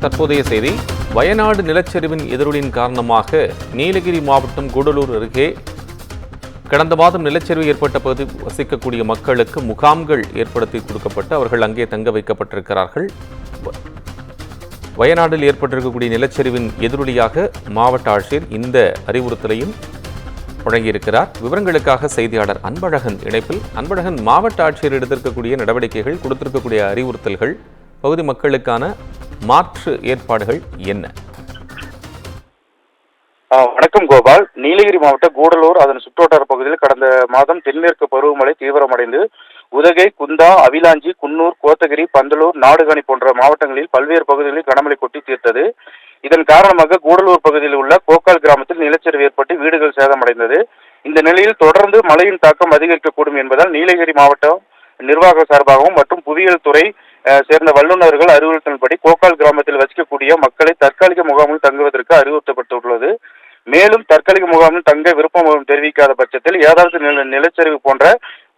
தற்போதைய செய்தி. வயநாடு நிலச்சரிவின் எதிரொலியின் காரணமாக நீலகிரி மாவட்டம் கூடலூர் அருகே கடந்த மாதம் நிலச்சரிவு ஏற்பட்ட பகுதி வசிக்கக்கூடிய மக்களுக்கு முகாம்கள் ஏற்படுத்தி கொடுக்கப்பட்டு அவர்கள் அங்கே தங்க வைக்கப்பட்டிருக்கிறார்கள். வயநாட்டில் ஏற்பட்டிருக்கக்கூடிய நிலச்சரிவின் எதிரொலியாக மாவட்ட ஆட்சியர் இந்த அறிவுறுத்தலையும் வழங்கியிருக்கிறார். விவரங்களுக்காக செய்தியாளர் அன்பழகன் இணைப்பில். அன்பழகன், மாவட்ட ஆட்சியர் எடுத்திருக்கக்கூடிய நடவடிக்கைகள், கொடுத்திருக்கக்கூடிய அறிவுறுத்தல்கள், பகுதி மக்களுக்கான மாற்று ஏற்பாடுகள் என்ன? வணக்கம் கோபால். நீலகிரி மாவட்ட கூடலூர் அதன் சுற்றுவட்டார பகுதியில் கடந்த மாதம் தென்மேற்கு பருவமழை தீவிரமடைந்து உதகை, குந்தா, அவிலாஞ்சி, குன்னூர், கோத்தகிரி, பந்தலூர், நாடுகாணி போன்ற மாவட்டங்களில் பல்வேறு பகுதிகளில் கனமழை கொட்டி தீர்த்தது. இதன் காரணமாக கூடலூர் பகுதியில் உள்ள கோக்கால் கிராமத்தில் நிலச்சரிவு ஏற்பட்டு வீடுகள் சேதமடைந்தது. இந்த நிலையில் தொடர்ந்து மழையின் தாக்கம் அதிகரிக்கக்கூடும் என்பதால் நீலகிரி மாவட்டம் நிர்வாக சார்பாகவும் மற்றும் புவியியல் துறை சேர்ந்த வல்லுநர்கள் அறிவுறுத்தலின்படி கோக்கால் கிராமத்தில் வசிக்கக்கூடிய மக்களை தற்காலிக முகாமில் தங்குவதற்கு அறிவுறுத்தப்பட்டுள்ளது. மேலும் தற்காலிக முகாமில் தங்க விருப்பம் தெரிவிக்காத பட்சத்தில் ஏதாவது நிலச்சரிவு போன்ற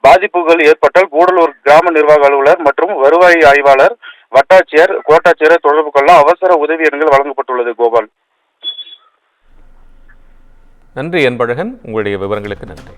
பாதிப்புகள் ஏற்பட்டால் கூடலூர் கிராம நிர்வாக அலுவலர் மற்றும் வருவாய் ஆய்வாளர், வட்டாட்சியர், கோட்டாட்சியரை தொடர்பு கொள்ள அவசர உதவி எண்கள் வழங்கப்பட்டுள்ளது. கோபால். நன்றி அன்பழகன், உங்களுடைய விவரங்களுக்கு நன்றி.